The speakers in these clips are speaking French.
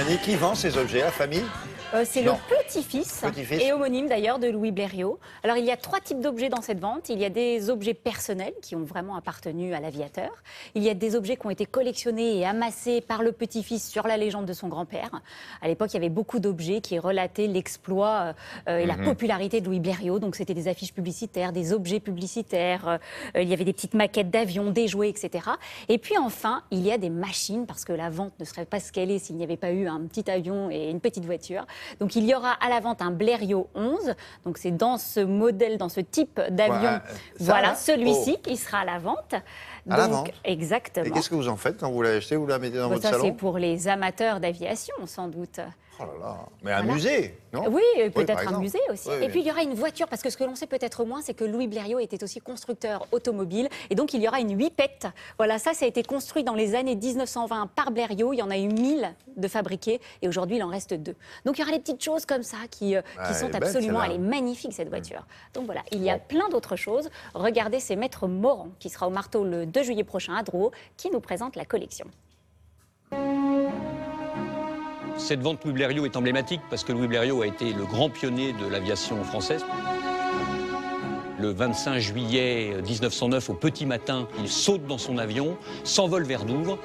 Mélanie, qui vend ces objets? La famille? C'est le petit-fils et homonyme d'ailleurs de Louis Blériot. Alors il y a 3 types d'objets dans cette vente. Il y a des objets personnels qui ont vraiment appartenu à l'aviateur. Il y a des objets qui ont été collectionnés et amassés par le petit-fils sur la légende de son grand-père. À l'époque, il y avait beaucoup d'objets qui relataient l'exploit et la popularité de Louis Blériot. Donc c'était des affiches publicitaires, des objets publicitaires, il y avait des petites maquettes d'avions, des jouets, etc. Et puis enfin, il y a des machines, parce que la vente ne serait pas ce qu'elle est s'il n'y avait pas eu un petit avion et une petite voiture. Donc il y aura à la vente un Blériot 11, donc c'est dans ce modèle, dans ce type d'avion, voilà, celui-ci qui sera à la vente. À la vente. Exactement. Et qu'est-ce que vous en faites quand vous l'achetez? Vous la mettez dans votre salon? Ça, c'est pour les amateurs d'aviation, sans doute. Oh là là, mais un musée, non? Oui, peut-être un musée aussi. Oui, et puis il y aura une voiture, parce que ce que l'on sait peut-être moins, c'est que Louis Blériot était aussi constructeur automobile, et donc il y aura une Whippet. Voilà, ça a été construit dans les années 1920 par Blériot. Il y en a eu 1000 de fabriqués, et aujourd'hui il en reste 2. Donc il y aura des petites choses comme ça qui sont absolument... Elle est magnifique, cette voiture. Donc voilà, il y a plein d'autres choses. Regardez, c'est Maître Morand, qui sera au Marteau le 2 juillet prochain à Drouot, qui nous présente la collection. Cette vente Louis Blériot est emblématique parce que Louis Blériot a été le grand pionnier de l'aviation française. Le 25 juillet 1909, au petit matin, il saute dans son avion, s'envole vers Douvres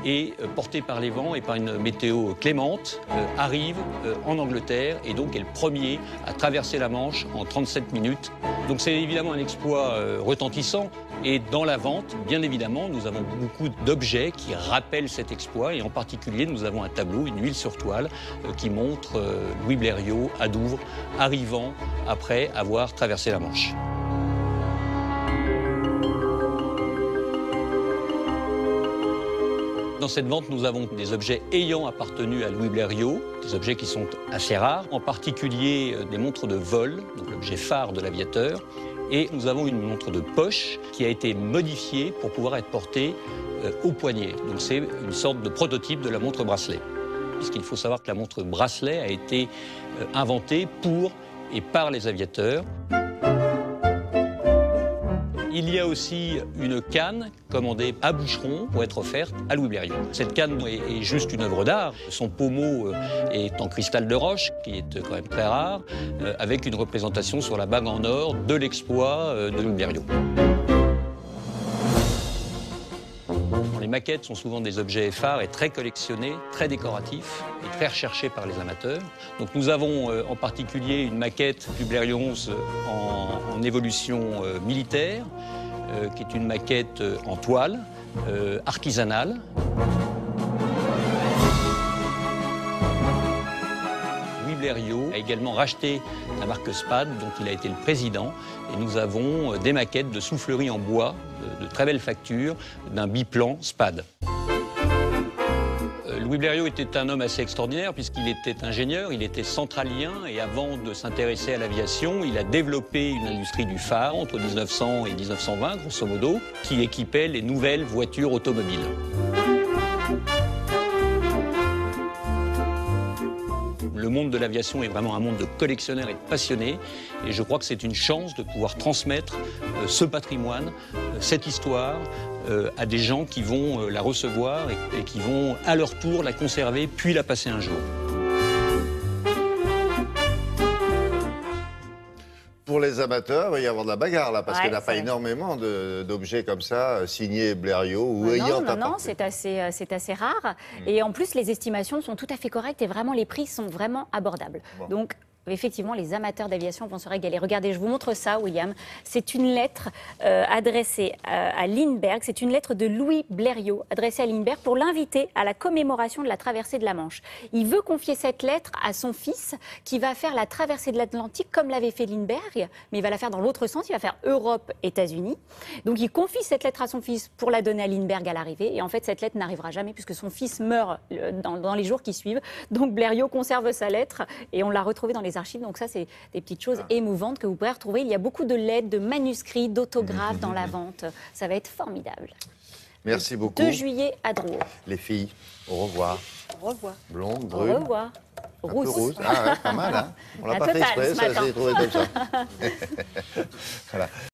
et, porté par les vents et par une météo clémente, arrive en Angleterre et donc est le premier à traverser la Manche en 37 minutes. Donc c'est évidemment un exploit retentissant. Et dans la vente, bien évidemment, nous avons beaucoup d'objets qui rappellent cet exploit. Et en particulier, nous avons un tableau, une huile sur toile, qui montre Louis Blériot à Douvres, arrivant après avoir traversé la Manche. Dans cette vente, nous avons des objets ayant appartenu à Louis Blériot, des objets qui sont assez rares, en particulier des montres de vol, donc l'objet phare de l'aviateur. Et nous avons une montre de poche qui a été modifiée pour pouvoir être portée au poignet. Donc c'est une sorte de prototype de la montre bracelet. Puisqu'il faut savoir que la montre bracelet a été inventée pour et par les aviateurs. Il y a aussi une canne commandée à Boucheron pour être offerte à Louis Blériot. Cette canne est juste une œuvre d'art. Son pommeau est en cristal de roche, qui est quand même très rare, avec une représentation sur la bague en or de l'exploit de Louis Blériot. Les maquettes sont souvent des objets phares et très collectionnés, très décoratifs et très recherchés par les amateurs. Donc nous avons en particulier une maquette du Blériot 11 en évolution militaire, qui est une maquette en toile, artisanale. Louis Blériot a également racheté la marque Spad, dont il a été le président. Et nous avons des maquettes de soufflerie en bois, de très belle facture, d'un biplan Spad. Louis Blériot était un homme assez extraordinaire puisqu'il était ingénieur, il était centralien et avant de s'intéresser à l'aviation, il a développé une industrie du phare entre 1900 et 1920, grosso modo, qui équipait les nouvelles voitures automobiles. Le monde de l'aviation est vraiment un monde de collectionneurs et de passionnés. Et je crois que c'est une chance de pouvoir transmettre ce patrimoine, cette histoire, à des gens qui vont la recevoir et qui vont à leur tour la conserver puis la passer un jour. Pour les amateurs, il va y avoir de la bagarre là, parce qu'il n'y a pas énormément d'objets comme ça, signés Blériot ou ayant appartenu. Non, c'est assez rare. Et en plus, les estimations sont tout à fait correctes et vraiment, les prix sont vraiment abordables. Bon. Donc, effectivement, les amateurs d'aviation vont se régaler. Regardez, je vous montre ça, William. C'est une lettre adressée à Lindbergh. C'est une lettre de Louis Blériot adressée à Lindbergh pour l'inviter à la commémoration de la traversée de la Manche. Il veut confier cette lettre à son fils qui va faire la traversée de l'Atlantique comme l'avait fait Lindbergh, mais il va la faire dans l'autre sens. Il va faire Europe-États-Unis. Donc, il confie cette lettre à son fils pour la donner à Lindbergh à l'arrivée. Et en fait, cette lettre n'arrivera jamais puisque son fils meurt dans les jours qui suivent. Donc, Blériot conserve sa lettre et on l'a retrouvée dans les archives. Donc ça, c'est des petites choses émouvantes que vous pourrez retrouver. Il y a beaucoup de lettres, de manuscrits, d'autographes dans la vente. Ça va être formidable. Merci beaucoup. 2 juillet à Drouot. Les filles, au revoir. Au revoir. Blonde, brune. Au revoir. Rousse. Ah ouais, pas mal, hein. On l'a pas fait exprès, ça s'est trouvé comme ça. Voilà.